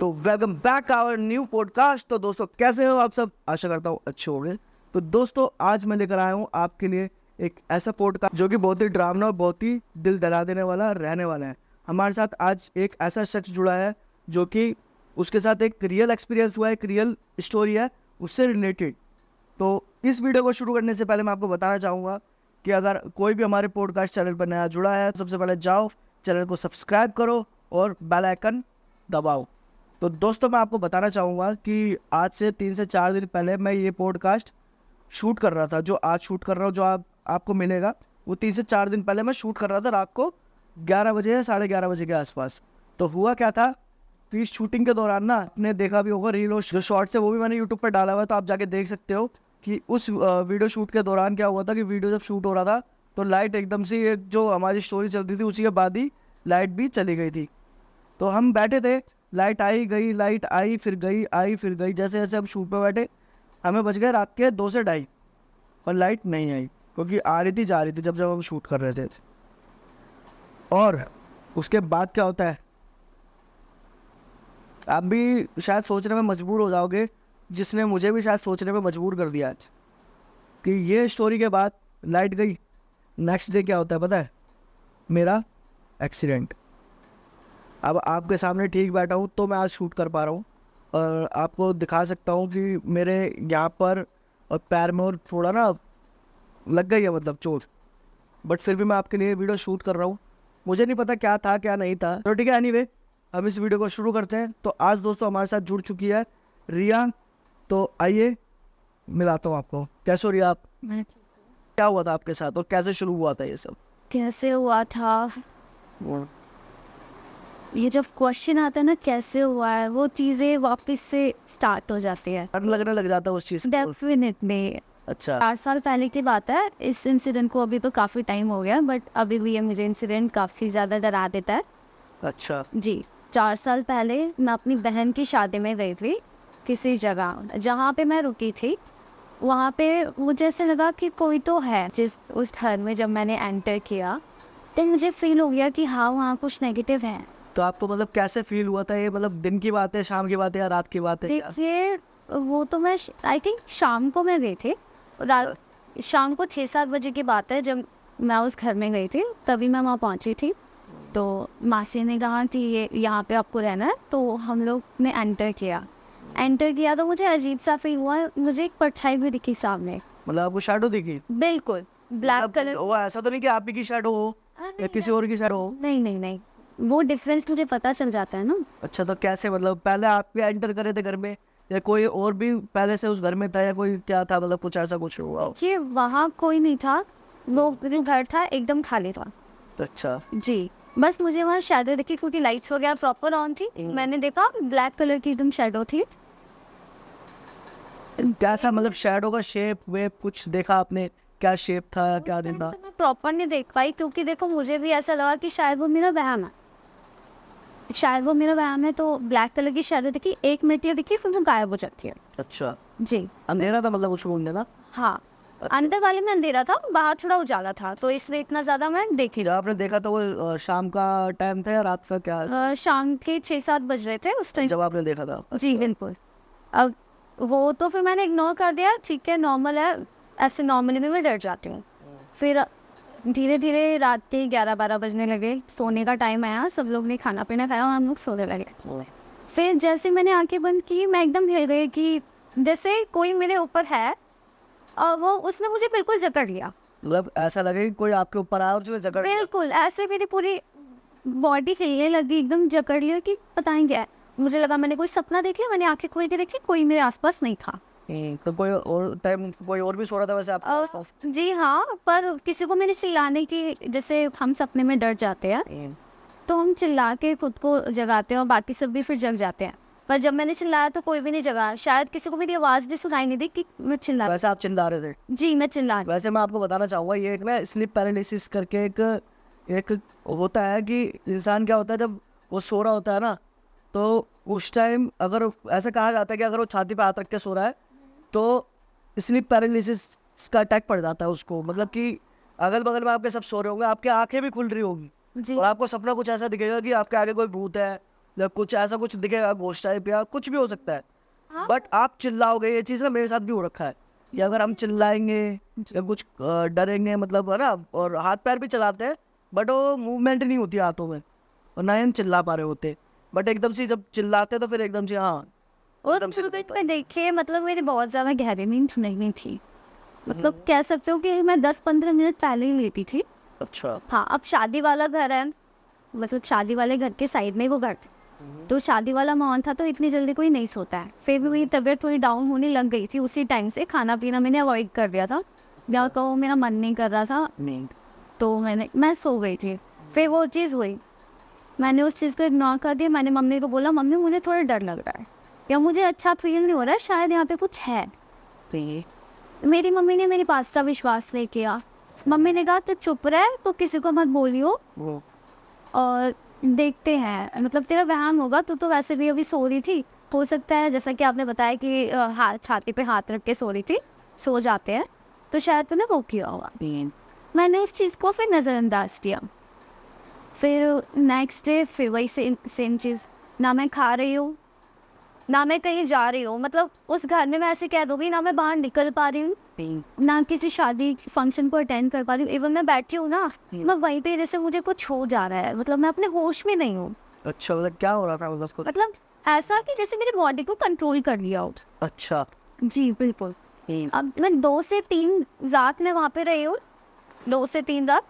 तो welcome back our new podcast. तो दोस्तों कैसे हो आप सब, आशा करता हूँ अच्छे होंगे। तो दोस्तों आज मैं लेकर आया हूँ आपके लिए एक ऐसा पॉडकास्ट जो कि बहुत ही ड्रामना और बहुत ही दिल दहला देने वाला रहने वाला है। हमारे साथ आज एक ऐसा शख्स जुड़ा है जो कि उसके साथ एक रियल एक्सपीरियंस हुआ है, एक रियल स्टोरी है उससे रिलेटेड। तो इस वीडियो को शुरू करने से पहले मैं आपको बताना चाहूँगा कि अगर कोई भी हमारे पॉडकास्ट चैनल पर नया जुड़ा है तो सबसे पहले जाओ चैनल को सब्सक्राइब करो और बेल आइकन दबाओ। तो दोस्तों मैं आपको बताना चाहूँगा कि आज से 3 से 4 दिन पहले मैं ये पॉडकास्ट शूट कर रहा था। जो आज शूट कर रहा हूँ, जो आपको मिलेगा, वो 3 से 4 दिन पहले मैं शूट कर रहा था, रात को 11 बजे या 11:30 बजे के आसपास। तो हुआ क्या था कि इस शूटिंग के दौरान ना, आपने देखा भी होगा रील और जो शॉर्ट्स है वो भी मैंने यूट्यूब पर डाला हुआ है, तो आप जाके देख सकते हो कि उस वीडियो शूट के दौरान क्या हुआ था कि वीडियो जब शूट हो रहा था तो लाइट एकदम से, एक जो हमारी स्टोरी चल रही थी उसी के बाद ही लाइट भी चली गई थी। तो हम बैठे थे, लाइट आई गई, लाइट आई फिर गई, आई फिर गई। जैसे जैसे हम शूट पे बैठे हमें बज गए रात के 2 से 2:30, पर लाइट नहीं आई क्योंकि आ रही थी जा रही थी जब जब हम शूट कर रहे थे। और उसके बाद क्या होता है, आप भी शायद सोचने में मजबूर हो जाओगे, जिसने मुझे भी शायद सोचने में मजबूर कर दिया आज कि ये स्टोरी के बाद लाइट गई, नेक्स्ट डे क्या होता है पता है? मेरा एक्सीडेंट। अब आपके सामने ठीक बैठा हूँ तो मैं आज शूट कर पा रहा हूँ और आपको दिखा सकता हूँ कि मेरे यहाँ पर और पैर में और थोड़ा ना लग गई है, मतलब चोट। बट फिर भी मैं आपके लिए वीडियो शूट कर रहा हूँ। मुझे नहीं पता क्या था क्या नहीं था, तो ठीक है। एनीवे हम इस वीडियो को शुरू करते हैं। तो आज दोस्तों हमारे साथ जुड़ चुकी है रिया। तो आइए मिलाता हूँ आपको। कैसे हो रिया आप? मैं ठीक हूँ। क्या हुआ था आपके साथ और कैसे शुरू हुआ था ये सब? कैसे हुआ था, ये जब क्वेश्चन आता है ना कैसे हुआ है, वो चीज़ें वापस से स्टार्ट हो जाती है। डर लगने लग जाता है उस चीज़ को। डेफिनेटली। अच्छा 4 साल पहले की बात है। इस इंसिडेंट को अभी तो काफ़ी टाइम हो गया, बट अभी भी ये मुझे इंसिडेंट काफ़ी ज़्यादा डरा देता है। अच्छा जी, 4 साल पहले मैं अपनी बहन की शादी में गई थी किसी जगह, जहाँ पे मैं रुकी थी। वहाँ पे मुझे ऐसे लगा कि कोई तो है। उस घर में जब मैंने एंटर किया तो मुझे फील हो गया कि हाँ, वहाँ कुछ नेगेटिव है। तो आपको मतलब कैसे फील हुआ था? ये मतलब दिन की बात है, शाम की बात है या रात की बात है क्या? देखिए, वो तो मैं आई थिंक शाम को मैं गई थी। रात शाम को 6-7 बजे की बात है जब मैं उस घर में गई थी, तभी मैं वहाँ पहुँची थी। तो मासी ने कहा कि ये यहाँ पे आपको रहना है, तो हम लोग ने एंटर किया तो मुझे अजीब सा फील हुआ। मुझे एक परछाई भी दिखी सामने, मतलब आपको शैडो दिखी? बिल्कुल ब्लैक मतलब कलर। वो ऐसा तो नहीं कि आप ही की शैडो हो या किसी और की शैडो हो? नहीं नहीं नहीं, वो डिफरेंस मुझे पता चल जाता है ना। अच्छा तो कैसे, मतलब पहले आप भी एंटर करे थे घर में या कोई और भी पहले से उस घर में था या कोई क्या था, मतलब कुछ ऐसा कुछ हुआ? कि वहाँ कोई नहीं था, वो जो घर था एकदम खाली था। अच्छा जी, बस मुझे वहाँ शैडो दिखी क्योंकि लाइट्स वगैरह प्रॉपर ऑन थी। मैंने देखा ब्लैक कलर की एकदम शैडो थी। कैसा, मतलब शैडो का शेप वेप कुछ देखा आपने? क्या शेप था क्या नहीं था? तो मैं प्रॉपर नहीं देख पाई क्योंकि देखो मुझे भी ऐसा लगा कि शायद वो मेरा वहम है, तो ब्लैक कलर की शैडो दिखी, 1 मिनट के लिए दिखी, फिर वो गायब हो जाती है। अच्छा जी अंधेरा था मतलब उस रूम में ना? हाँ, अंदर वाले में अंधेरा था, बाहर थोड़ा उजाला था, तो इसलिए इतना ज़्यादा मैं देखी। जब आपने देखा तो वो शाम का टाइम था या रात का क्या? शाम के 6-7 बज रहे थे उस टाइम। जब आपने देखा था? जी बिल्कुल। अब वो तो फिर मैंने इग्नोर कर दिया, ठीक है नॉर्मल है, ऐसे नॉर्मली भी मैं डर जाती हूँ। फिर धीरे धीरे रात के 11-12 बजने लगे, सोने का टाइम आया, सब लोग ने खाना पीना खाया और हम लोग सोने लगे। फिर जैसे मैंने आंखें बंद की, मैं एकदम हिल गई कि जैसे कोई मेरे ऊपर है और वो उसने मुझे बिल्कुल जकड़ लिया। मतलब ऐसा लगे कि कोई आपके ऊपर आया और जो जगह। बिल्कुल ऐसे मेरी पूरी बॉडी हिलने लगी, एकदम जकड़ लिया कि पता नहीं क्या है। मुझे लगा मैंने कोई सपना देख लिया, मैंने आंखें खोल के देखी, कोई मेरे आसपास नहीं था। तो कोई और टाइम कोई और भी सो रहा था वैसे आपके आसपास? जी हाँ, पर किसी को मैंने चिल्लाने की, जैसे हम सपने में डर जाते हैं तो हम चिल्ला के खुद को जगाते हैं और बाकी सब भी फिर जग जाते हैं। पर जब मैंने चिल्लाया तो कोई भी नहीं जगा, शायद किसी को मेरी आवाज़ भी सुनाई नहीं दी कि मैं चिल्ला। वैसे आप चिल्ला रहे थे? जी मैं चिल्ला। वैसे मैं आपको बताना चाहूँगा, ये एक ना स्लीप पैरालिसिस करके एक होता है कि इंसान क्या होता है जब वो सो रहा होता है ना, तो उस टाइम अगर ऐसा कहा जाता है कि अगर वो छाती पे हाथ रख के सो रहा है तो स्लीप पैरालिसिस का अटैक पड़ जाता है उसको। मतलब कि अगल बगल में आपके सब सो रहे होंगे, आपकी आंखें भी खुल रही होंगी जी और आपको सपना कुछ ऐसा दिखेगा कि आपके आगे कोई भूत है जब कुछ ऐसा कुछ दिखेगा घोस्ट टाइप या कुछ भी हो सकता है, हाँ। बट आप चिल्लाओगे, ये चीज़ ना मेरे साथ भी हो रखा है कि अगर हम चिल्लाएंगे या कुछ डरेंगे मतलब है ना, और हाथ पैर भी चलाते हैं बट वो मूवमेंट नहीं होती हाथों में, और ना ही हम चिल्ला पा रहे होते, बट एकदम से जब चिल्लाते हैं तो फिर एकदम से हाँ उस एकदम से मोमेंट में देखिए मतलब मेरी बहुत ज़्यादा गहरी नींद नहीं थी, मतलब कह सकते हो कि मैं 10-15 मिनट पहले ही लेटी थी। अच्छा। हाँ, अब शादी वाला घर है, मतलब शादी वाले घर के साइड में वो घर था, तो शादी वाला माहौल था तो इतनी जल्दी कोई नहीं सोता है। फिर भी मेरी तबीयत थोड़ी डाउन होने लग गई थी, उसी टाइम से खाना पीना मैंने अवॉइड कर दिया था, या कहो मेरा मन नहीं कर रहा था, तो मैं सो गई थी। फिर वो चीज़ हुई, मैंने उस चीज़ को इग्नोर कर दिया। मैंने मम्मी को बोला, मम्मी मुझे थोड़ा डर लग रहा है या मुझे अच्छा फील नहीं हो रहा है, शायद यहाँ पे कुछ है। मेरी मम्मी ने मेरी बात का विश्वास नहीं किया। मम्मी ने कहा तो चुप रह, तो किसी को मत बोलियो और देखते हैं, मतलब तेरा वहम होगा, तू तो वैसे भी अभी सो रही थी, हो सकता है जैसा कि आपने बताया कि हाथ छाती पे हाथ रख के सो रही थी, सो जाते हैं, तो शायद तूने वो किया होगा। मैंने उस चीज़ को फिर नज़रअंदाज किया। फिर नेक्स्ट डे फिर वही सेम चीज़, ना मैं खा रही हूँ ना मैं कहीं जा रही हूँ, मतलब उस घर में मैं ऐसे कह दूँगी ना मैं बाहर निकल पा रही हूँ, ना किसी शादी फंक्शन को अटेंड कर पा रही हूँ। इवन मैं बैठी हूँ ना, मैं वहीं पे जैसे मुझे कुछ हो जा रहा है, मतलब मैं अपने होश में नहीं हूँ। अच्छा, मतलब क्या हो रहा था मतलब कुछ? मतलब ऐसा कि जैसे मेरी बॉडी को कंट्रोल कर लिया हो। अच्छा। जी बिल्कुल। अब मैं 2 से 3 रात में वहाँ पे रही हूँ, 2 से 3 रात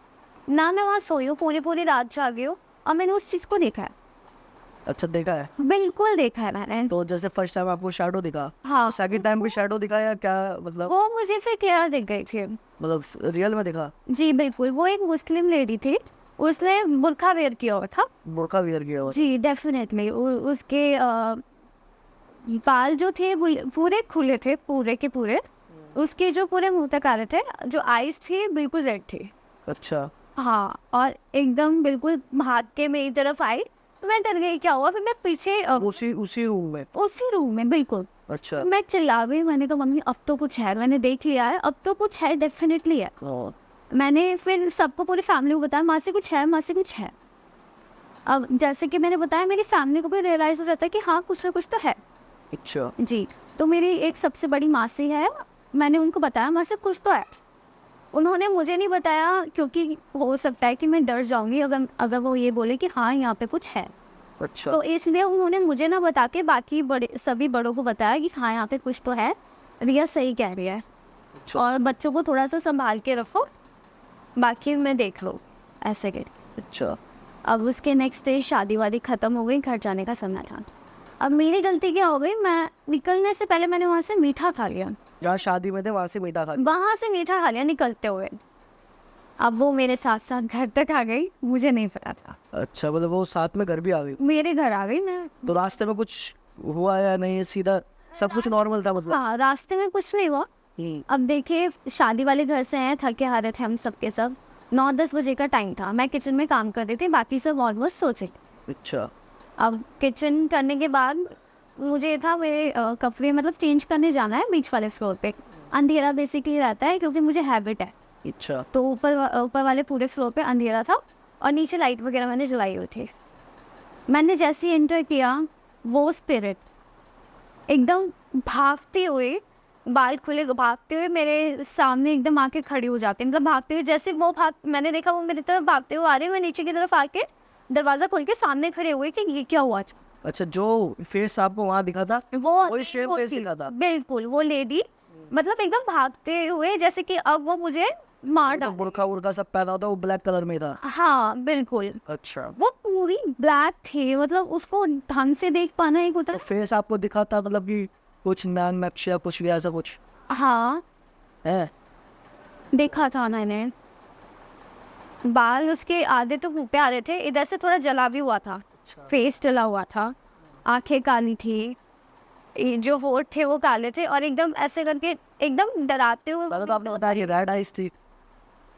ना मैं वहाँ सोई हूँ, पूरी रात जागी हूँ, और मैंने उस चीज़ को देखा है। अच्छा, देखा है? बिल्कुल देखा है मैंने। तो जैसे फर्स्ट टाइम आपको शैडो दिखा, हाँ, सेकंड टाइम भी शैडो दिखा या क्या मतलब? वो मुझे फिर क्लियर दिख गई थी। मतलब रियल में दिखा? जी बिल्कुल, वो एक मुस्लिम लेडी थी, उसने बुर्का वेयर किया हुआ था। बुर्का वियर किया हुआ? जी डेफिनेटली। उसके बाल जो थे वो पूरे खुले थे, पूरे के पूरे, उसके जो पूरे मुंह तक आ रहे थे, जो आईज थी बिल्कुल रेड थी। अच्छा। हाँ, और एकदम बिल्कुल भाग के मेरी तरफ आई, तो मैं डर गई क्या हुआ। फिर मैं पीछे उसी रूम में? उसी रूम में बिल्कुल। अच्छा। मैं चिल्ला गई, मैंने कहा मम्मी अब तो कुछ है, मैंने देख लिया है, अब तो कुछ है, डेफिनेटली है। मैंने फिर सबको, पूरी फैमिली को बताया, माँ से कुछ है, माँ से कुछ है। अब जैसे कि मैंने बताया, मेरी फैमिली को भी रियलाइज़ हो जाता है कि हाँ कुछ ना कुछ तो है। अच्छा। जी, तो मेरी एक सबसे बड़ी मासी है, मैंने उनको बताया माँ से कुछ तो है। उन्होंने मुझे नहीं बताया क्योंकि हो सकता है कि मैं डर जाऊँगी अगर वो ये बोले कि हाँ यहाँ पे कुछ है। अच्छा। तो इसलिए उन्होंने मुझे ना बता के बाकी सभी बड़ों को बताया कि हाँ यहाँ पे कुछ तो है, रिया सही कह रही है, अच्छा। और बच्चों को थोड़ा सा संभाल के रखो, बाकी मैं देख लो, ऐसे कह। अच्छा। अब उसके नेक्स्ट डे शादी वादी ख़त्म हो गई, घर जाने का समय था। अब मेरी गलती क्या हो गई, मैं निकलने से पहले मैंने वहाँ से मीठा खा लिया, जहाँ शादी में थे वहाँ से मीठा खा लिया? वहाँ से मीठा खा लिया निकलते हुए। अब वो मेरे साथ साथ घर तक आ गई, मुझे नहीं पता था। अच्छा, मतलब वो साथ में घर भी आ गई? मेरे घर आ गई मैं। तो रास्ते में कुछ हुआ या नहीं, सीधा सब कुछ नॉर्मल था मतलब? हाँ, रास्ते में कुछ नहीं हुआ। अब देखिए शादी वाले घर से आए, थके हारे थे हम सबके सब, 9-10 बजे का टाइम था, मैं किचन में काम कर रही थी, बाकी सब ऑलमोस्ट सोचे। अच्छा। अब किचन करने के बाद मुझे था मेरे कपड़े मतलब चेंज करने जाना है बीच वाले फ्लोर पे। अंधेरा बेसिकली रहता है क्योंकि मुझे हैबिट है, अच्छा। तो ऊपर वाले पूरे फ्लोर पे अंधेरा था और नीचे लाइट वगैरह मैंने जलाई हुई थी। मैंने जैसे ही एंटर किया, वो स्पिरिट एकदम भागते हुए, बाल खुले भागते हुए मेरे सामने एकदम आके खड़ी हो जाती है, मतलब भागते हुए, जैसे वो मैंने देखा वो मेरी तरफ भागते हुए आ रहे हैं, मैं नीचे की तरफ आके दरवाज़ा खोल के सामने खड़े हुए कि ये क्या हुआ। अच्छा, जो फेस आपको वहाँ दिखा था वो वही सेम फेस दिखा था? बिल्कुल वो लेडी, मतलब एकदम भागते हुए, जैसे कि अब वो मुझे मार तो डाल। बुर्का वुर्का सब पहना होता, वो ब्लैक कलर में था? हाँ बिल्कुल, अच्छा। वो पूरी ब्लैक थी, मतलब उसको ढंग से देख पाना एक होता तो है। फेस आपको दिखा था मतलब कि कुछ नान नक्श या कुछ भी ऐसा कुछ हाँ है? देखा था मैंने, बाल उसके आधे तो मुंह पे आ रहे थे, इधर से थोड़ा जला भी हुआ था, फेस जला हुआ था, आंखें काली थी, जो होठ थे वो काले थे, और एकदम ऐसे करके एकदम डराते हुए। पहले तो आपने बताया कि रेड आइज थी।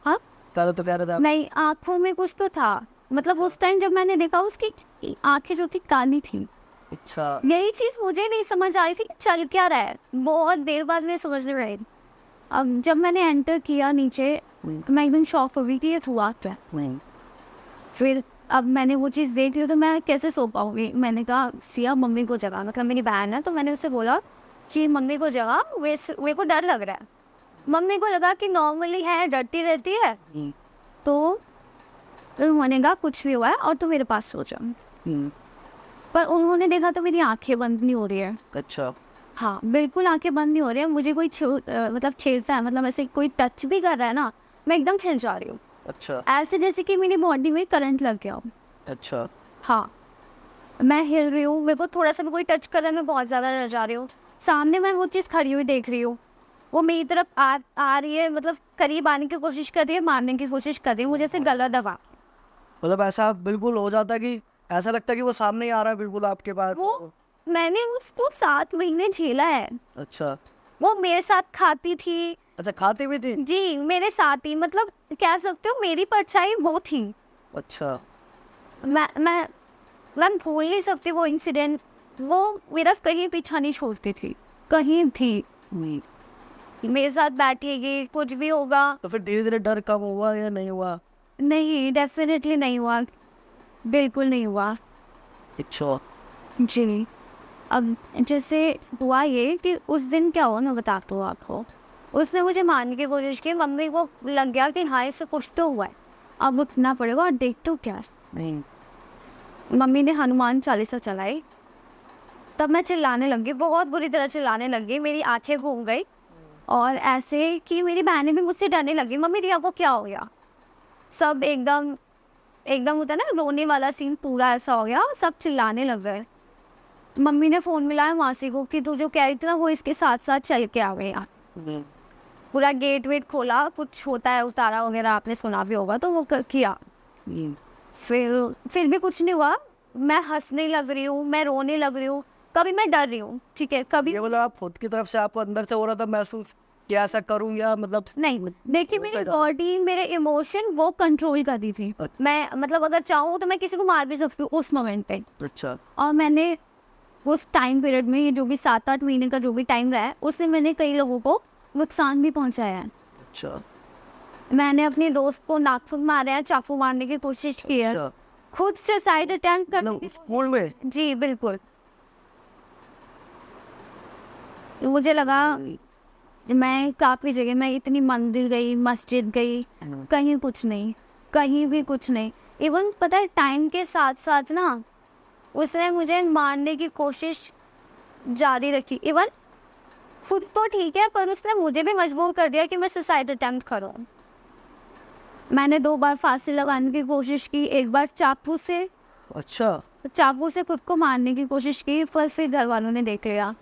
हाँ, पहले तो कह रहे थे आप। नहीं, आँखों में कुछ तो था, मतलब उस टाइम जब मैंने देखा उसकी आंखें जो थी काली थी। अच्छा। यही चीज़ मुझे नहीं समझ आ रही थी कि चल क्या रहा है, बहुत देर बाद मैं समझ नहीं रही। अब जब मैंने एंटर किया नीचे, मैं एकदम शॉक हो गई कि ये हुआ क्या है। फिर अब मैंने वो चीज़ देख ली तो मैं कैसे सो पाऊँगी। मैंने कहा सिया मम्मी को जगा, मतलब मेरी बहन है, तो मैंने उससे बोला कि मम्मी को जगा, मेरे को डर लग रहा है। मम्मी को लगा कि नॉर्मली है, डरती रहती है, तो उन्होंने कहा कुछ नहीं हुआ है और तू मेरे पास सो जा। पर उन्होंने देखा तो मेरी आंखें बंद नहीं हो रही है। अच्छा। हाँ, बिल्कुल आंखें बंद नहीं हो रही है। मुझे कोई मतलब छेड़ता है, मतलब ऐसे कोई टच भी कर रहा है ना, मैं एकदम हिल जा रही हूँ, अच्छा। ऐसे जैसे कि मेरी बॉडी में करंट लग गया हो। अच्छा। हाँ, मैं हिल रही हूँ, मेरे को थोड़ा सा भी कोई टच कर रहा है, मैं बहुत ज़्यादा डर जा रही हूँ। सामने मैं वो चीज़ खड़ी हुई देख रही हूँ, वो मेरी तरफ आ रही है, मतलब करीब आने की कोशिश कर रही है, मारने की कोशिश कर रही है, मुझे ऐसे गला दबा। मतलब ऐसा बिल्कुल हो जाता है कि ऐसा लगता है कि वो सामने ही आ रहा है बिल्कुल आपके पास। वो मैंने उसको 7 महीने झेला है। अच्छा। वो मेरे साथ खाती थी। अच्छा, खाती भी थी? जी, मेरे साथ ही, मतलब कह सकते हो मेरी परछाई वो थी। अच्छा। मैं भूल नहीं सकती वो इंसिडेंट। वो मेरा कहीं पीछा नहीं छोड़ती थी, कहीं भी मेरे साथ बैठेगी, कुछ भी होगा। तो फिर धीरे धीरे डर कम हुआ या नहीं हुआ? नहीं, डेफिनेटली नहीं हुआ, बिल्कुल नहीं हुआ। अच्छा। जी, अब जैसे हुआ ये कि उस दिन क्या हुआ मैं बताती हूँ आपको। उसने मुझे मारने की कोशिश की, मम्मी को लग गया कि हाँ इससे कुछ तो हुआ है, अब उठना पड़ेगा और देख तो क्या। नहीं। मम्मी ने हनुमान चालीसा चलाई, तब मैं चिल्लाने लगी, बहुत बुरी तरह चिल्लाने लगी, मेरी आंखें घूम गई और ऐसे कि मेरी बहनें भी मुझसे डरने लगी। मम्मी रिया को क्या हो गया, सब एकदम एकदम होता है ना रोने वाला सीन, पूरा ऐसा हो गया, सब चिल्लाने लग गए। मम्मी ने फ़ोन मिलाया मासी को कि तू जो कह रही थी ना वो इसके साथ साथ चल के आ गए यहाँ। पूरा गेट वेट खोला, कुछ होता है उतारा वगैरह, आपने सुना भी होगा, तो वो किया। फिर भी कुछ नहीं हुआ। मैं हंसने लग रही हूँ, मैं रोने लग रही हूँ, कभी मैं डर रही हूँ, ठीक है, कभी ये मतलब आप खुद की तरफ से आपको अंदर से हो रहा था महसूस कि ऐसा करूं या मतलब? नहीं। देखिए मेरी बॉडी, मेरे इमोशन वो कंट्रोल कर रही थी। मैं मतलब अगर चाहूँ तो मैं किसी को मार भी सकती हूँ उस मोमेंट पे। अच्छा। और मैंने उस टाइम पीरियड में, ये जो भी 7-8 महीने का जो भी टाइम रहा है, उसमें मैंने कई लोगों को नुकसान भी पहुंचाया है। अच्छा। मैंने अपने दोस्त को नाखून मारे हैं, चाकू मारने की कोशिश की है, अच्छा। खुद सुसाइड अटेम्प्ट करने मतलब की। स्कूल में? जी बिल्कुल। मुझे लगा मैं काफ़ी जगह, मैं इतनी मंदिर गई, मस्जिद गई, कहीं कुछ नहीं, कहीं भी कुछ नहीं। इवन पता है टाइम के साथ साथ ना उसने मुझे मारने की कोशिश जारी रखी। इवन खुद तो ठीक है, पर उसने मुझे भी मजबूर कर दिया कि मैं सुसाइड अटेम्प्ट करूँ। मैंने 2 बार फांसी लगाने की कोशिश की, एक बार अच्छा। चाकू से खुद को मारने की कोशिश की, पर फिर घर वालों ने देख लिया।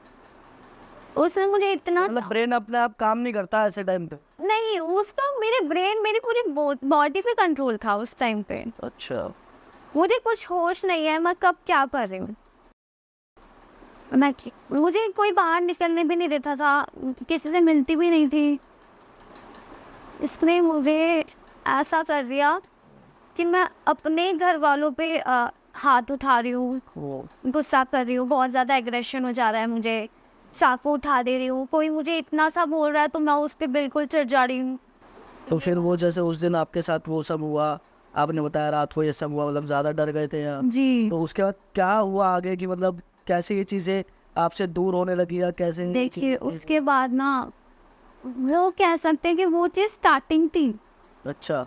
उसने मुझे इतना, मतलब ब्रेन अपने आप काम नहीं करता ऐसे टाइम पे? नहीं, उसका मेरे ब्रेन, मेरी पूरी बॉडी पे कंट्रोल था उस टाइम पे। अच्छा। मुझे कुछ होश नहीं है मैं कब क्या कर रही हूँ। मुझे कोई बाहर निकलने भी नहीं देता था, किसी से मिलती भी नहीं थी। इसने मुझे ऐसा कर दिया कि मैं अपने घर वालों पे हाथ उठा रही हूँ, गुस्सा कर रही हूँ, बहुत ज़्यादा एग्रेशन हो जा रहा है मुझे, चाकू उठा दे रही हूँ, कोई मुझे इतना सा बोल रहा है तो मैं उस पर बिल्कुल चिढ़ जा रही हूँ। तो फिर वो जैसे उस दिन आपके साथ वो सब हुआ, आपने बताया रात को ये सब हुआ, मतलब ज़्यादा डर गए थे आप। जी, तो उसके बाद क्या हुआ आगे कि मतलब कैसे ये चीज़ें आपसे दूर होने लगी या कैसे ये देखिए चीज़ें- उसके बाद ना, वो कह सकते हैं कि वो चीज़ स्टार्टिंग थी, अच्छा।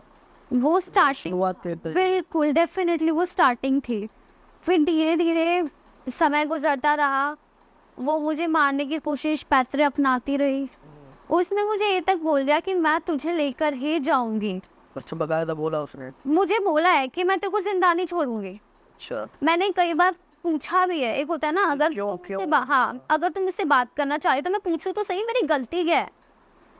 वो स्टार्टिंग, शुरुआत थे बिल्कुल डेफिनेटली वो स्टार्टिंग थी। फिर धीरे धीरे समय गुजरता रहा, वो मुझे मारने की कोशिश, पैतरे अपनाती रही। उसने मुझे ये तक बोल दिया कि मैं तुझे लेकर ही जाऊंगी। अच्छा, बकायदा बोला उसने? मुझे बोला है कि मैं तेरे को जिंदा नहीं छोड़ूंगी। अच्छा। मैंने कई बार पूछा भी है, एक होता है ना, अगर क्यों- तुम क्यों? मुझसे हाँ, अगर तुम मुझसे बात करना चाह रही तो मैं पूछूं तो सही, मेरी गलती क्या है।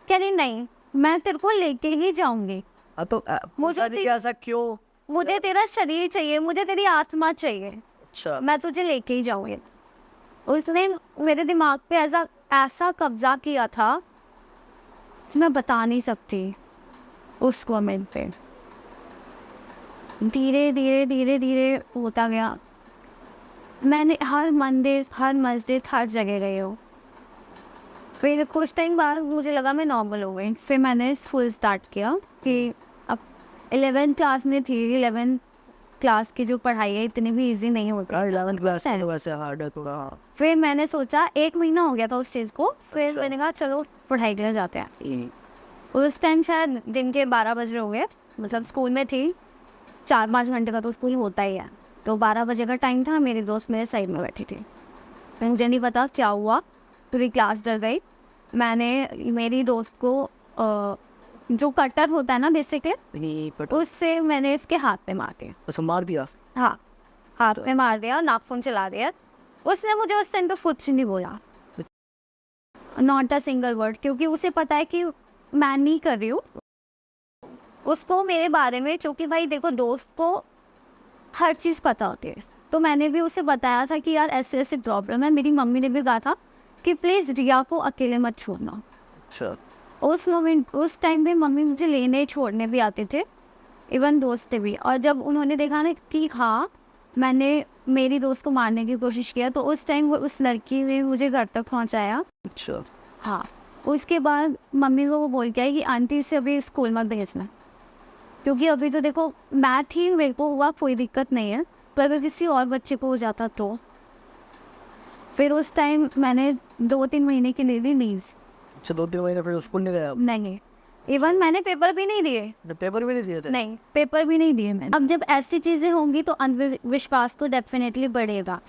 कह रही नहीं, मैं तेरे को लेके ही जाऊंगी। हाँ तो मुझे पता नहीं कि ऐसा क्यों? मुझे तेरा शरीर चाहिए, मुझे तेरी आत्मा चाहिए, अच्छा। मैं तुझे लेके ही जाऊंगी। उसने मेरे दिमाग पे ऐसा ऐसा कब्जा किया था कि मैं बता नहीं सकती। उस मोमेंट पे धीरे धीरे धीरे धीरे होता गया। मैंने हर मंदिर, हर मस्जिद, हर जगह गई हूँ। फिर कुछ टाइम बाद मुझे लगा मैं नॉर्मल हो गई। फिर मैंने स्कूल स्टार्ट किया कि अब 11th क्लास में थी, 11th क्लास की जो पढ़ाई है इतनी भी इजी नहीं होती। 11th क्लास में तो वैसे हार्ड है थोड़ा। हाँ। फिर मैंने सोचा 1 महीना हो गया था उस चीज़ को, फिर मैंने कहा चलो पढ़ाई के लिए जाते हैं। उस टाइम शायद दिन के 12 बज रहे हो गए, मतलब स्कूल में थी, 4-5 घंटे का तो स्कूल होता ही है। तो 12 बजे का टाइम था, मेरी दोस्त मेरे साइड में बैठी थी। फिर मुझे नहीं पता क्या हुआ, पूरी क्लास डर गई। मैंने मेरी दोस्त को जो कटर होता है ना बेसिकली, उससे मैंने इसके हाथ पे मार दिया। अच्छा, मार दिया? हाँ, हाथ पे मार दिया, नाखून चला दिया। उसने मुझे उस टाइम पे कुछ नहीं बोला, नॉट अ सिंगल वर्ड, क्योंकि उसे पता है कि मैं नहीं कर रही हूँ। उसको मेरे बारे में, क्योंकि भाई देखो दोस्त को हर चीज़ पता होती है, तो मैंने भी उसे बताया था कि यार ऐसे ऐसे प्रॉब्लम है। मेरी मम्मी ने भी कहा था कि प्लीज़ रिया को अकेले मत छोड़ना। अच्छा। उस टाइम पे मम्मी मुझे लेने छोड़ने भी आते थे, इवन दोस्त थे भी। और जब उन्होंने देखा ना कि हाँ मैंने मेरी दोस्त को मारने की कोशिश किया, तो उस टाइम वो उस लड़की ने मुझे घर तक पहुंचाया। अच्छा। हाँ, उसके बाद मम्मी को वो बोल के आई कि आंटी इसे अभी स्कूल मत भेजना, क्योंकि अभी तो देखो मैथ ही मेरे को हुआ, कोई दिक्कत नहीं है, पर अगर किसी और बच्चे को हो जाता तो। फिर उस टाइम मैंने 2-3 महीने की ले ली लीव। अच्छा, 2-3 महीने फिर स्कूल नहीं गया? नहीं, इवन मैंने पेपर भी नहीं दिए। पेपर भी नहीं दिए थे? नहीं, पेपर भी नहीं दिए मैंने। अब जब ऐसी चीज़ें होंगी तो अंधविश्वास तो डेफिनेटली बढ़ेगा।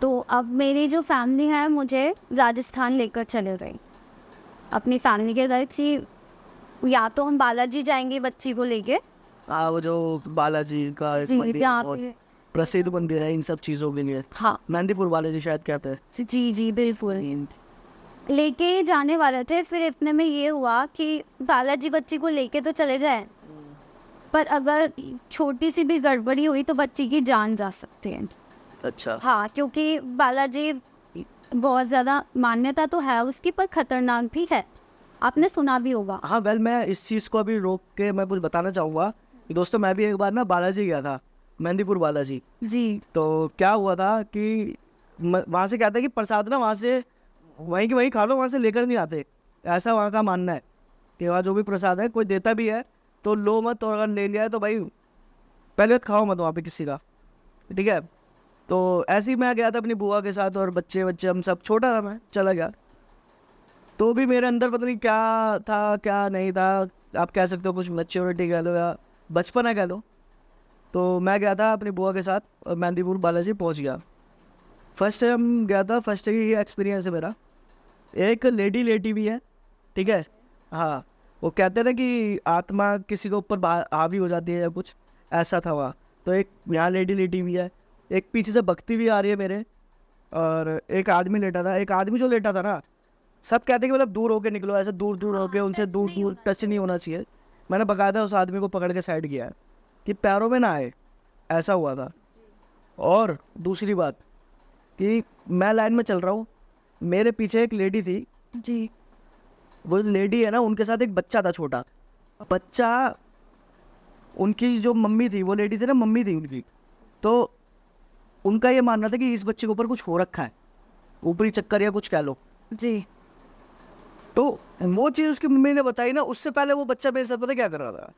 तो अब मेरी जो फैमिली है मुझे राजस्थान लेकर चले गई अपनी फैमिली के घर की, या तो हम बालाजी जाएंगे बच्ची को लेके। हाँ, वो जो बालाजी का एक जी, मंदिर जहाँ बहुत पे प्रसिद्ध मंदिर है इन सब चीज़ों के लिए। हाँ, मेहंदीपुर बालाजी शायद कहते हैं। जी बिल्कुल, लेके जाने वाले थे। फिर इतने में ये हुआ कि बालाजी बच्ची को लेके तो चले जाए, पर अगर छोटी सी भी गड़बड़ी हुई तो बच्ची की जान जा सकती है। अच्छा। हाँ, क्योंकि बालाजी बहुत ज़्यादा मान्यता तो है उसकी, पर खतरनाक भी है, आपने सुना भी होगा। हाँ, वेल मैं इस चीज़ को अभी रोक के मैं कुछ बताना चाहूँगा कि दोस्तों मैं भी एक बार ना बालाजी गया था, मेहंदीपुर बालाजी। जी। तो क्या हुआ था कि वहाँ से क्या था कि प्रसाद ना वहाँ से वहीं की वहीं खा लो, वहाँ से लेकर नहीं आते, ऐसा वहाँ का मानना है कि वहाँ जो भी प्रसाद है कोई देता भी है तो लो मत, और अगर ले लिया है तो भाई पहले खाओ मत वहाँ पे किसी का, ठीक है। तो ऐसे ही मैं गया था अपनी बुआ के साथ, और बच्चे हम सब, छोटा था मैं, चला गया। तो भी मेरे अंदर पता नहीं क्या था क्या नहीं था, आप कह सकते हो कुछ मैच्योरिटी कह लो या बचपना कह लो। तो मैं गया था अपनी बुआ के साथ और मेहंदीपुर बालाजी पहुंच गया। फर्स्ट टाइम गया था, फर्स्ट टाइम ये एक्सपीरियंस है मेरा। एक लेडी लेटी भी है, ठीक है। हाँ, वो कहते हैं ना कि आत्मा किसी के ऊपर हावी हो जाती है या कुछ, ऐसा था वहाँ। तो एक यहाँ लेडी लेटी भी है, एक पीछे से बकती भी आ रही है मेरे, और एक आदमी लेटा था। एक आदमी जो लेटा था ना, सब कहते हैं कि मतलब दूर होके निकलो, ऐसे दूर दूर होके उनसे दूर दूर टच नहीं होना चाहिए। मैंने बकायदा उस आदमी को पकड़ के साइड किया है कि पैरों में ना आए, ऐसा हुआ था। और दूसरी बात कि मैं लाइन में चल रहा हूँ, मेरे पीछे एक लेडी थी जी। वो लेडी है ना, उनके साथ एक बच्चा था, छोटा बच्चा। उनकी जो मम्मी थी, वो लेडी थी ना, मम्मी थी उनकी, तो उनका ये मानना था कि इस बच्चे के ऊपर कुछ हो रखा है, ऊपरी चक्कर या कुछ कह लो। जी। तो वो चीज़ उसकी मम्मी ने बताई ना, उससे पहले वो बच्चा मेरे साथ पता क्या कर रहा था,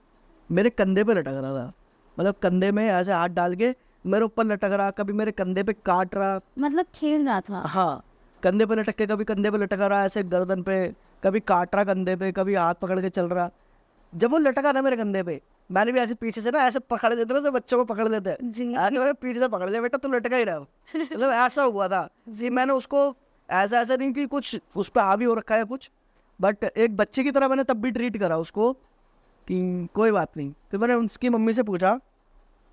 मेरे कंधे पे लटक रहा था। मतलब कंधे में ऐसे हाथ डाल के मेरे ऊपर लटक रहा, कभी मेरे कंधे पे काट रहा, मतलब खेल रहा था। हाँ, कंधे पे लटक के, कभी कंधे पे लटका रहा ऐसे गर्दन पे, कभी काट रहा कंधे पे, कभी हाथ पकड़ के चल रहा। जब वो लटका ना मेरे कंधे पे, मैंने भी ऐसे पीछे से ना ऐसे पकड़ देते ना, तो बच्चों को पकड़ देते हैं, जी। आगे मैंने पीछे से पकड़ लिया, बेटा तू लटका ही रहा हो। मतलब ऐसा हुआ था जी। मैंने उसको ऐसा नहीं कि कुछ उस पर हावी हो रखा है कुछ, बट एक बच्चे की तरह मैंने तब भी ट्रीट करा उसको कि कोई बात नहीं। फिर मैंने उसकी मम्मी से पूछा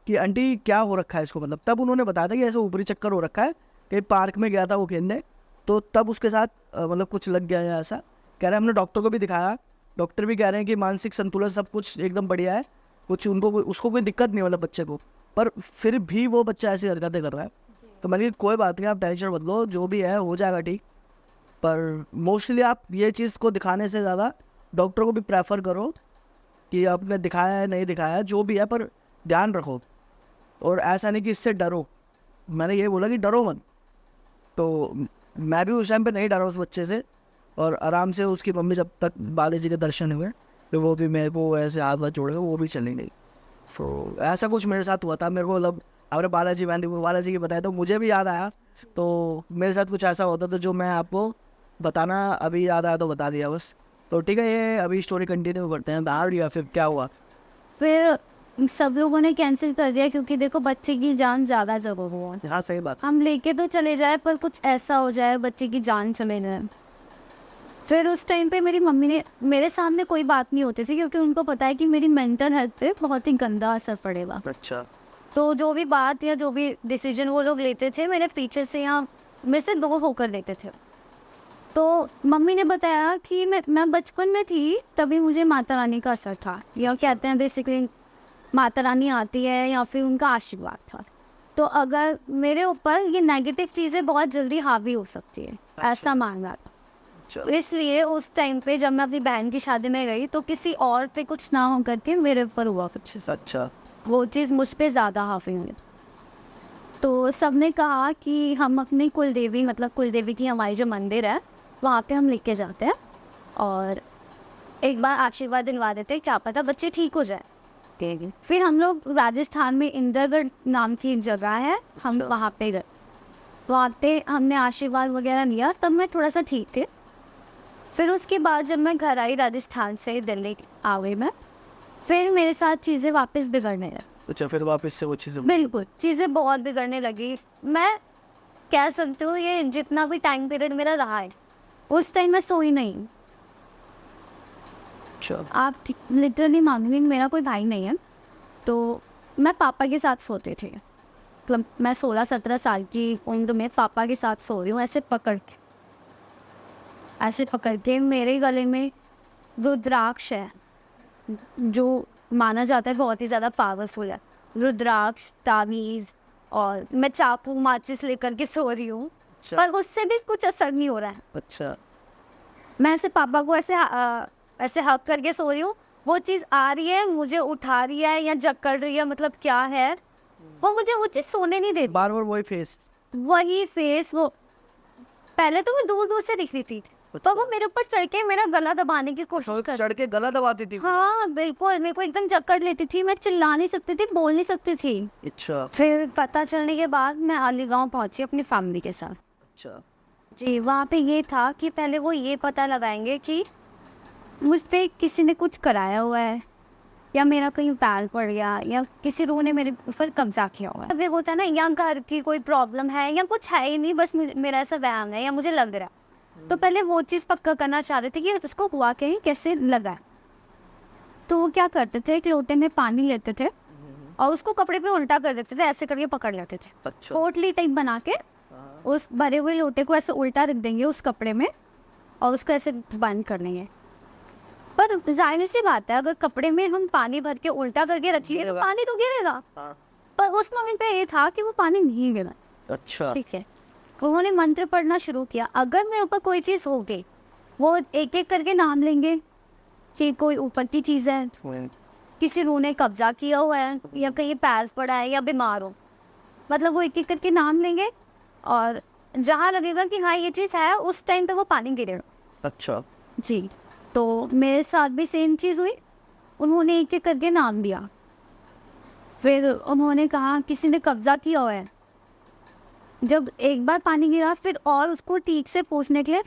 कि आंटी क्या हो रखा है इसको, मतलब तब उन्होंने बताया था कि ऐसे ऊपरी चक्कर हो रखा है, कहीं पार्क में गया था वो खेलने, तो तब उसके साथ मतलब कुछ लग गया है ऐसा कह रहे हैं। हमने डॉक्टर को भी दिखाया, डॉक्टर भी कह रहे हैं कि मानसिक संतुलन सब कुछ एकदम बढ़िया है, कुछ उनको उसको कोई दिक्कत नहीं, मतलब बच्चे को, पर फिर भी वो बच्चा ऐसी हरकतें कर रहा है। तो मैंने कहा कोई बात नहीं, आप टेंशन मत लो, जो भी है हो जाएगा ठीक। पर मोस्टली आप ये चीज़ को दिखाने से ज़्यादा डॉक्टर को भी प्रेफर करो कि आपने दिखाया है नहीं दिखाया है, जो भी है, पर ध्यान रखो। और ऐसा नहीं कि इससे डरो, मैंने ये बोला कि डरो मत। तो मैं भी उस टाइम पे नहीं डरा उस बच्चे से, और आराम से उसकी मम्मी जब तक बालाजी के दर्शन हुए, तो वो भी मेरे को ऐसे हाथ वाथ जोड़ के वो भी चली गई। तो ऐसा कुछ मेरे साथ हुआ था, मेरे को मतलब आपने बालाजी की बताया तो मुझे भी याद आया। तो मेरे साथ कुछ ऐसा होता था जो मैं आपको बताना अभी याद आया तो बता दिया बस। तो ठीक है, ये अभी स्टोरी कंटिन्यू करते हैं। बाहर या फिर क्या हुआ? फिर सब लोगों ने कैंसिल कर दिया क्योंकि देखो बच्चे की जान ज़्यादा ज़रूरी है। हाँ सही बात। हम लेके तो चले जाए पर कुछ ऐसा हो जाए बच्चे की जान चले जाए। फिर उस टाइम पे मेरी मम्मी ने, मेरे सामने कोई बात नहीं होती थी क्योंकि उनको पता है कि मेरी मेंटल हेल्थ पे बहुत ही गंदा असर पड़ेगा। अच्छा। तो जो भी बात या जो भी डिसीजन वो लोग लेते थे मेरे पीछे से या मेरे से दूर होकर लेते थे। तो मम्मी ने बताया कि मैं बचपन में थी तभी मुझे माता रानी का असर था, या कहते हैं बेसिकली माता रानी आती है या फिर उनका आशीर्वाद था। तो अगर मेरे ऊपर ये नेगेटिव चीज़ें बहुत जल्दी हावी हो सकती है, ऐसा मानना था। तो इसलिए उस टाइम पे जब मैं अपनी बहन की शादी में गई तो किसी और पे कुछ ना हो करके मेरे ऊपर हुआ कुछ। अच्छा। वो चीज़ मुझ पे ज़्यादा हावी हुई। तो सबने कहा कि हम अपनी कुलदेवी, मतलब कुलदेवी की हमारी जो मंदिर है वहाँ पे हम लेके जाते हैं और एक बार आशीर्वाद दिलवा देते हैं, क्या पता बच्चे ठीक हो जाए। फिर हम लोग राजस्थान में इंदरगढ़ नाम की एक जगह है, हम वहाँ पे गए। वहाँ पे हमने आशीर्वाद वगैरह लिया, तब मैं थोड़ा सा ठीक थी। फिर उसके बाद जब मैं घर आई राजस्थान से दिल्ली आ गई मैं, फिर मेरे साथ चीज़ें वापस बिगड़ने लगी। अच्छा, फिर वापस से वो चीज़ें? बिल्कुल, चीज़ें बहुत बिगड़ने लगी। मैं कह सकती हूँ ये जितना भी टाइम पीरियड मेरा रहा है उस टाइम मैं सोई नहीं। अच्छा। आप लिटरली मानूंगी, मेरा कोई भाई नहीं है तो मैं पापा के साथ सोती थी। मतलब मैं 16-17 साल की उम्र में पापा के साथ सो रही हूँ, ऐसे पकड़ के मेरे गले में रुद्राक्ष है जो माना जाता है बहुत ही ज़्यादा पावरफुल है। रुद्राक्ष, तावीज़, और मैं चाकू माचिस लेकर के सो रही हूँ। अच्छा। पर उससे भी कुछ असर नहीं हो रहा है। अच्छा। मैं ऐसे पापा को ऐसे हक करके सो रही हूँ, वो चीज़ आ रही है मुझे उठा रही है या जकड़ रही है, मतलब क्या है वो, मुझे वो चीज़ सोने नहीं देती। बार बार वही फेस। वो पहले तो मैं दूर दूर से दिख रही थी तो वो मेरे ऊपर चढ़ के मेरा गला दबाने की कोशिश कर, चढ़ के गला दबाती थी? हाँ बिल्कुल, मेरे को एकदम जकड़ लेती थी, मैं चिल्ला नहीं सकती थी, बोल नहीं सकती थी। अच्छा। फिर पता चलने के बाद मैं अलीगांव पहुंची अपनी फैमिली के साथ। अच्छा। जी, वहाँ पे ये था कि पहले वो ये पता लगाएंगे कि मुझ पे किसी ने कुछ कराया हुआ है या मेरा कहीं पैर पड़ गया या किसी रूह ने मेरे ऊपर कब्जा किया हुआ है। अब ये होता है ना, या घर की कोई प्रॉब्लम है या कुछ है ही नहीं, बस मेरा ऐसा वहम है या मुझे लग रहा है। तो पहले वो चीज़ पक्का करना चाह रहे थे कि उसको हुआ कहीं, कैसे लगा है। तो वो क्या करते थे, एक लोटे में पानी लेते थे और उसको कपड़े पे उल्टा कर देते थे, ऐसे करके पकड़ लेते थे। अच्छा। पोटली टाइप बना के उस भरे हुए लोटे को ऐसे उल्टा रख देंगे उस कपड़े में और उसको ऐसे बंद कर लेंगे। पर जाहिर सी बात है, अगर कपड़े में हम पानी भर के उल्टा करके रखिए तो पानी तो गिरेगा। पर उस मोमेंट पे ये था कि वो पानी नहीं गिरा। अच्छा। ठीक है, उन्होंने मंत्र पढ़ना शुरू किया। अगर मेरे ऊपर कोई चीज़ हो गई, वो एक एक करके नाम लेंगे कि कोई ऊपर की चीज़ है, किसी रूह ने कब्जा किया हुआ है या कहीं पैर पड़ा है या बीमार हो, मतलब वो एक एक करके नाम लेंगे और जहाँ लगेगा कि हाँ ये चीज़ है उस टाइम पे वो पानी गिरेगा। अच्छा। जी, तो मेरे साथ भी सेम चीज़ हुई। उन्होंने एक एक करके नाम दिया, फिर उन्होंने कहा किसी ने कब्जा किया हुआ है। जब एक बार पानी गिरा फिर और उसको ठीक से पूछने के लिए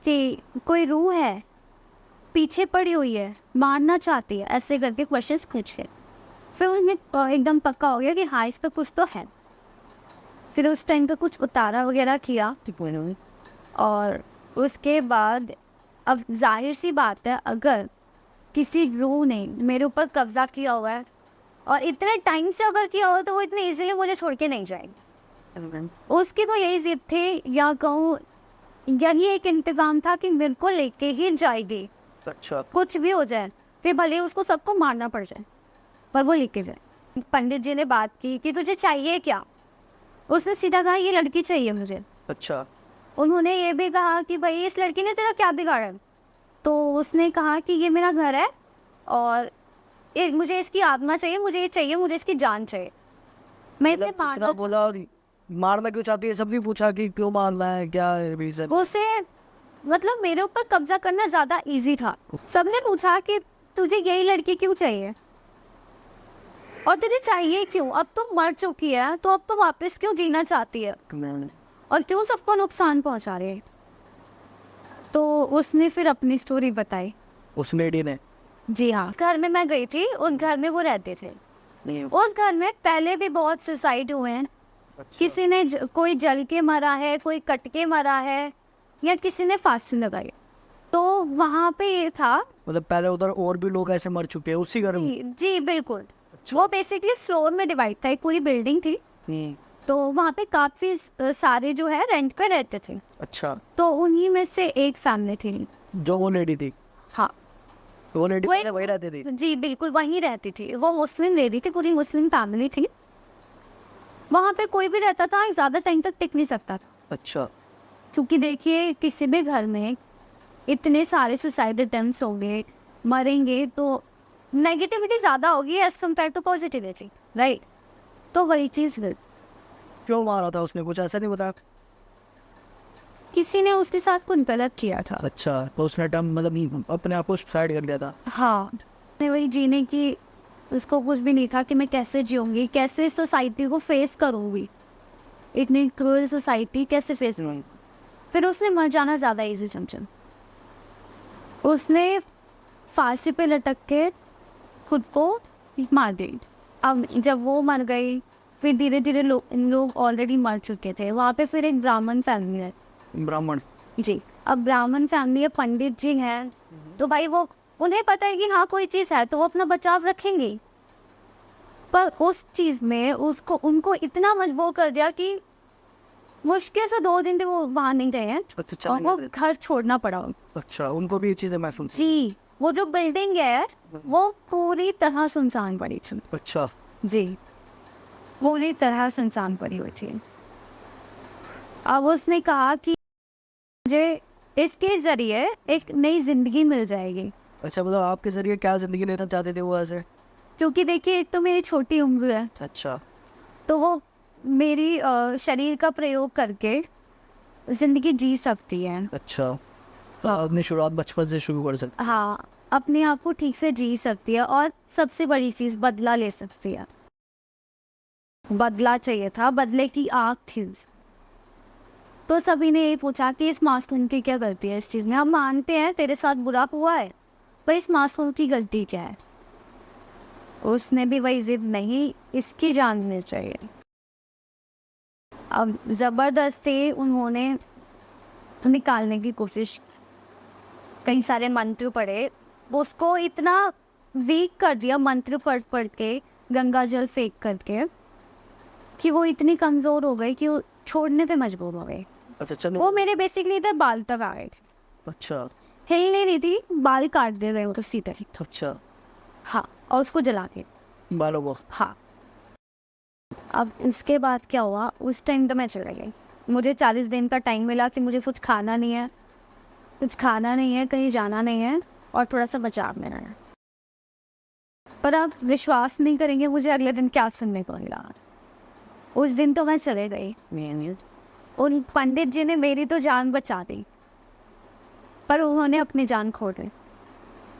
कि कोई रूह है पीछे पड़ी हुई है, मारना चाहती है, ऐसे करके क्वेश्चंस पूछे। फिर उन्हें एकदम पक्का हो गया कि हाँ इस पर कुछ तो है। फिर उस टाइम पे कुछ उतारा वगैरह किया और उसके बाद अब जाहिर सी बात है, अगर किसी रूह ने मेरे ऊपर कब्जा किया हुआ है और इतने टाइम से अगर किया हुआ तो वो इतने इजीली मुझे छोड़ के नहीं जाएगी। उसकी तो यही जिद थी, या कहूँ यही एक इंतकाम था कि मेरे को लेके ही जाएगी। अच्छा। कुछ भी हो जाए, फिर भले उसको सबको मारना पड़ जाए पर वो लेके जाए। पंडित जी ने बात की कि तुझे चाहिए क्या, उसने सीधा कहा ये लड़की चाहिए मुझे। अच्छा। उन्होंने ये भी कहा कि भाई इस लड़की ने तेरा क्या बिगाड़ा है, तो उसने कहा कि ये मेरा घर है और मुझे इसकी आत्मा चाहिए, मुझे ये चाहिए, मुझे इसकी जान चाहिए, मैं इसे मारना बोला। और मारना क्यों चाहती है? सबने पूछा कि क्यों मारना है, क्या रीजन? उसे मतलब मेरे ऊपर कब्जा करना ज़्यादा इजी था। सबने पूछा कि तुझे यही लड़की क्यों चाहिए, और तुझे चाहिए क्यों? अब तो मर चुकी है, तो अब तो वापस क्यों जीना चाहती है और क्यों सबको नुकसान पहुंचा रही है? तो उसने फिर अपनी स्टोरी बताई। उस लेडी ने? जी हाँ, घर में मैं गई थी, उस घर में वो रहते थे। उस घर में पहले भी बहुत सुसाइड हुए हैं। किसी ने कोई जल के मरा है, कोई कट के मरा है, या किसी ने फांसी लगाई। तो वहाँ पे ये था, मतलब पहले उधर और भी लोग ऐसे मर चुके हैं उसी घर में? जी बिल्कुल। वो बेसिकली फ्लोर में डिवाइड था, एक पूरी बिल्डिंग थी। तो वहाँ पे काफी सारे जो है रेंट पे रहते थे। अच्छा। तो उन्हीं में से एक फैमिली थी जो वो लेडी थी? हाँ, वो लेडी वो एक- वही रहती थी? जी बिल्कुल वहीं रहती थी। वो मुस्लिम लेडी थी, पूरी मुस्लिम फैमिली थी। वहाँ पे कोई भी रहता था ज़्यादा टाइम तक टिक नहीं सकता था, अच्छा। क्योंकि देखिए किसी भी घर में इतने सारे सुसाइड अटेम्प्ट्स होंगे, मरेंगे, तो नेगेटिविटी ज़्यादा होगी as compare to positivity, right? तो वही चीज़ हुई। क्यों मारा था उसने, कुछ ऐसा नहीं बताया? किसी ने उसके साथ कुछ गलत किया था। अच्छा, तो उसने टम मतलब अपने आप को सुसाइड कर लिया था? हाँ, नहीं वही जीने की उसको कुछ भी नहीं था कि मैं कैसे जीऊँगी, कैसे सोसाइटी को फेस करूँगी, इतनी क्रूअल सोसाइटी कैसे फेस करूँगी। फिर उसने मर जाना ज़्यादा ईजी समझा। उसने फांसी पे लटक के खुद को मार दी। अब जब वो मर गई, फिर धीरे धीरे लोग ऑलरेडी मर चुके थे वहाँ पे। फिर एक ब्राह्मण फैमिली है। ब्राह्मण? जी, अब ब्राह्मण फैमिली है, पंडित जी हैं, तो भाई वो उन्हें पता है कि हाँ कोई चीज़ है तो वो अपना बचाव रखेंगे। पर उस चीज़ में उसको उनको इतना मजबूर कर दिया कि मुश्किल से 2 दिन भी वो वहाँ नहीं गए हैं अच्छा, और वो घर छोड़ना पड़ा उनको। अच्छा, उनको भी ये चीज़ें महसूस? जी, वो जो बिल्डिंग है वो पूरी तरह सुनसान पड़ी थी। अच्छा। जी, पूरी तरह सुनसान पड़ी हुई थी। अब उसने कहा कि मुझे इसके ज़रिए एक नई ज़िंदगी मिल जाएगी। अच्छा, मतलब आपके जरिए क्या ज़िंदगी लेना चाहते थे वो ऐसे? क्योंकि देखिए एक तो मेरी छोटी उम्र है, अच्छा। तो वो मेरी शरीर का प्रयोग करके ज़िंदगी जी सकती है। अच्छा, तो आपने शुरुआत बचपन से शुरू कर सकते? हाँ, अपने आप को ठीक से जी सकती है और सबसे बड़ी चीज़ बदला ले सकती है। बदला चाहिए था, बदले की आग थी उसे। तो सभी ने ये पूछा कि इस मासूम की क्या गलती है इस चीज़ में? हम मानते हैं तेरे साथ बुरा हुआ है, पर इस मासूम की गलती क्या है? उसने भी वही जिद, नहीं इसकी जाननी चाहिए। अब ज़बरदस्ती उन्होंने निकालने की कोशिश, कई सारे मंत्र पढ़े, उसको इतना वीक कर दिया मंत्र पढ़ पढ़ के, गंगा जल फेंक करके, कि वो इतनी कमज़ोर हो गई कि वो छोड़ने पे मजबूर हो गई। अच्छा, चलो। वो मेरे बेसिकली इधर बाल तक आ गए थे, अच्छा। हिल नहीं रही थी, बाल काट दे गए तो सीधे। अच्छा। हाँ, और उसको जला के। बालों को? हाँ। अब इसके बाद क्या हुआ, उस टाइम तो मैं चले गई। मुझे 40 दिन का टाइम मिला कि मुझे कुछ खाना नहीं है, कहीं जाना नहीं है और थोड़ा सा बचाव में रहना। पर आप विश्वास नहीं करेंगे मुझे अगले दिन क्या सुनने को मिला। उस दिन तो मैं चले गई, उन पंडित जी ने मेरी तो जान बचा दी, पर उन्होंने अपनी जान खो दी।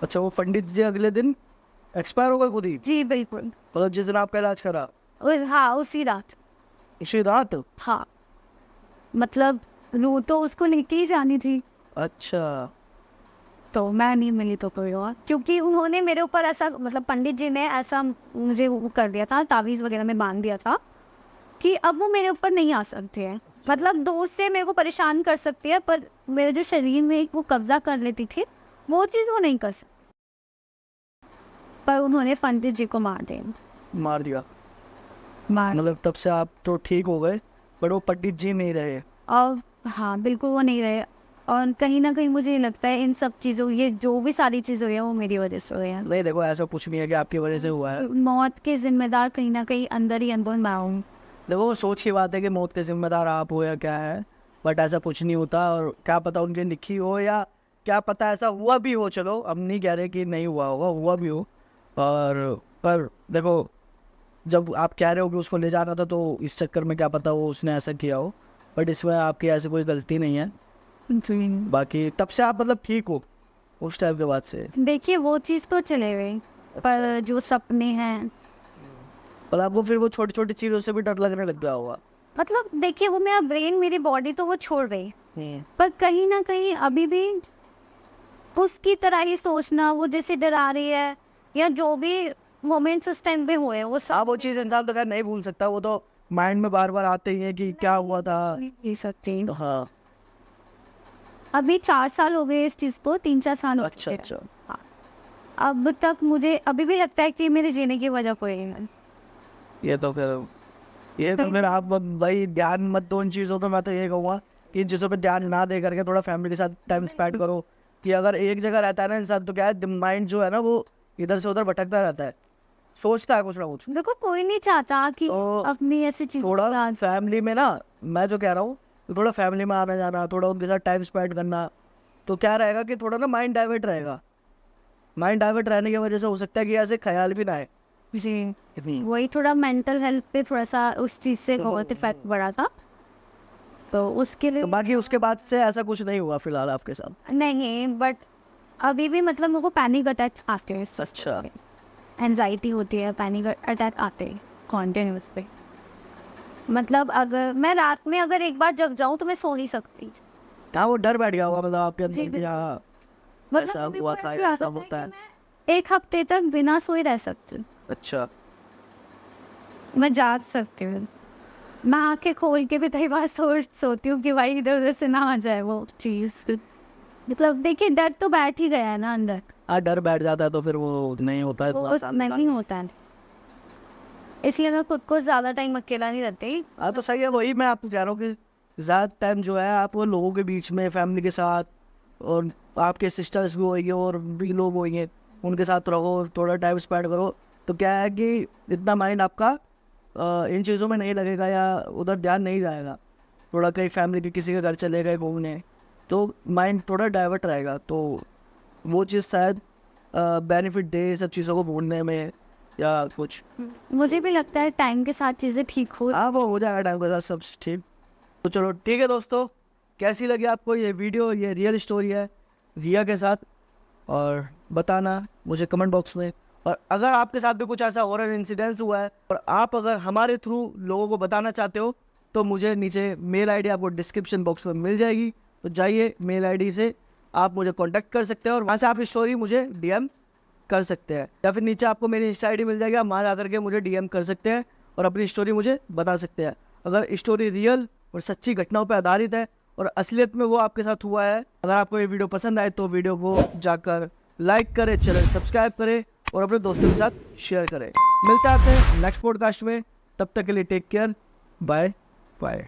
अच्छा, वो पंडित जी अगले दिन एक्सपायर हो गए खुद ही? जी बिल्कुल। मतलब जिस दिन आपका इलाज करा? हाँ, उसी रात। इसी रात? हाँ, मतलब रूह तो उसको लेके ही जानी थी। अच्छा। तो मैं नहीं मिली तो कोई और, क्योंकि उन्होंने मेरे ऊपर ऐसा, मतलब पंडित जी ने ऐसा मुझे वो कर दिया था, तावीज़ वगैरह में बांध दिया था कि अब वो मेरे ऊपर नहीं आ सकते हैं। मतलब दूर से मेरे को परेशान कर सकती है, पर मेरे जो शरीर में वो कब्जा कर लेती थी, वो चीज़ वो नहीं कर सकती। पर उन्होंने पंडित जी को मार दिया? मार मतलब तब से आप तो ठीक हो गए, पर वो पंडित जी नहीं रहे? और हाँ बिल्कुल वो नहीं रहे। और कहीं ना कहीं मुझे लगता है इन सब चीज़ों, ये जो भी सारी चीज़ें हुई हैं वो मेरी वजह से हुई हैं। नहीं, देखो ऐसा कुछ नहीं है कि आपकी वजह से हुआ है। मौत के जिम्मेदार कहीं ना कहीं अंदर ही अंदर मैं हूँ। देखो वो सोच की बात है कि मौत के जिम्मेदार आप हो या क्या है, बट ऐसा कुछ नहीं होता। और क्या पता उनकी लिखी हो, या क्या पता ऐसा हुआ भी हो। चलो हम नहीं कह रहे कि नहीं हुआ होगा, हुआ भी हो। पर देखो, जब आप कह रहे हो कि उसको ले जाना था, तो इस चक्कर में क्या पता वो उसने ऐसा किया हो, बट इसमें आपकी ऐसी कोई गलती नहीं है। बाकी तब से आप मतलब ठीक हो उस टाइम के बाद से? देखिए वो चीज़ तो चले गई, पर जो सपने हैं पर आपको फिर वो छोटी छोटी चीज़ों से भी डर लगने लग गया होगा। मतलब देखिए, वो मेरा ब्रेन, मेरी बॉडी तो वो छोड़ गई, पर कहीं ना कहीं अभी भी उसकी तरह ही सोचना, वो जैसे डरा रही है या जो भी मोमेंट्स उस टाइम पे हुए वो सब हाँ, वो चीज़ इंसान तो खैर नहीं भूल सकता, वो तो माइंड में बार बार आते ही है कि क्या हुआ था। नहीं भूल सकती। तो हाँ, अभी 4 साल हो गए इस चीज़ को, 3-4 साल हो अच्छा गए। अच्छा। हाँ। अब तक मुझे अभी भी लगता है कि मेरे जीने की वजह कोई नहीं है। ये तो फिर आप भाई ध्यान मत दो इन चीज़ों पे। मैं तो ये कहूँगा कि इन चीज़ों पे ध्यान ना दे करके थोड़ा फैमिली के साथ टाइम स्पेंड करो। कि अगर एक जगह रहता है ना इंसान, तो क्या है, माइंड जो है ना वो इधर से उधर भटकता रहता है, सोचता है कुछ ना कुछ। देखो, कोई नहीं चाहता कि तो अपनी ऐसी चीज़ थोड़ा फैमिली में ना, मैं जो कह रहा हूँ, तो थोड़ा फैमिली में आना जाना, थोड़ा उनके साथ टाइम स्पेंड करना, तो क्या रहेगा कि थोड़ा ना माइंड डाइवर्ट रहेगा। माइंड डाइवर्ट रहने की वजह से हो सकता है कि ऐसे ख्याल भी ना आए। जी, वही थोड़ा मेंटल हेल्थ पे थोड़ा सा उस चीज़ से बहुत इफेक्ट पड़ा था, तो उसके लिए तो बाकी उसके बाद से ऐसा कुछ नहीं हुआ फिलहाल आपके साथ? नहीं, बट अभी भी मतलब मेरे को पैनिक अटैक्स आते हैं। अच्छा। एनजाइटी होती है, पैनिक अटैक आते हैं कॉन्टिन्यूस पे। मतलब अगर मैं रात में अगर एक बार जग जाऊं तो मैं सो नहीं सकती। हाँ, वो डर बैठ गया होगा मतलब आपके जी, अंदर कि हाँ मतलब ऐसा कभी हुआ कोई था, ऐसी ऐसा आदत है होता कि है। मैं 1 हफ्ते तक बिना सोए रह सकती हूँ। अच्छा। मैं जाग सकती हूँ, मैं आंखें खोल के भी कई बार सोती हूँ कि भाई इधर उधर से ना आ जाए वो चीज़। मतलब देखिए, डर तो बैठ ही गया है ना अंदर, हाँ, डर बैठ जाता है तो फिर वो नहीं होता है वो इतना आसान नहीं होता है। इसलिए मैं खुद को ज़्यादा टाइम अकेला नहीं रहती। हाँ, तो सही है। वही मैं आपको कह रहा हूँ कि ज़्यादा टाइम जो है आप वो लोगों के बीच में, फैमिली के साथ, और आपके सिस्टर्स भी होंगे और भी लोग होंगे, उनके साथ रहो, थोड़ा टाइम स्पेंड करो। तो क्या है कि इतना माइंड आपका इन चीज़ों में नहीं लगेगा या उधर ध्यान नहीं जाएगा। थोड़ा कहीं फैमिली के किसी के घर चले गए घूमने, तो माइंड थोड़ा डाइवर्ट रहेगा। तो वो चीज़ शायद बेनिफिट दे सब चीज़ों को भूलने में या कुछ। मुझे भी लगता है टाइम के साथ चीज़ें ठीक हो। हाँ, वो हो जाएगा टाइम के साथ सब ठीक। तो चलो ठीक है दोस्तों, कैसी लगी आपको ये वीडियो? ये रियल स्टोरी है रिया के साथ, और बताना मुझे कमेंट बॉक्स में। और अगर आपके साथ भी कुछ ऐसा हॉरर इंसिडेंस हुआ है और आप अगर हमारे थ्रू लोगों को बताना चाहते हो, तो मुझे नीचे मेल आईडी आपको डिस्क्रिप्शन बॉक्स में मिल जाएगी। तो जाइए, मेल आईडी से आप मुझे कांटेक्ट कर सकते हैं और वहाँ से आप स्टोरी मुझे डीएम कर सकते हैं, या फिर नीचे आपको मेरी इंस्टा आईडी मिल जाएगी, आप वहाँ आकर के मुझे डीएम कर सकते हैं और अपनी स्टोरी मुझे बता सकते हैं। अगर स्टोरी रियल और सच्ची घटनाओं पर आधारित है और असलियत में वो आपके साथ हुआ है, अगर आपको ये वीडियो पसंद आए तो वीडियो को जाकर लाइक करें, चैनल सब्सक्राइब करें और अपने दोस्तों के साथ शेयर करें। मिलते हैं आपसे नेक्स्ट पॉडकास्ट में, तब तक के लिए टेक केयर, बाय बाय।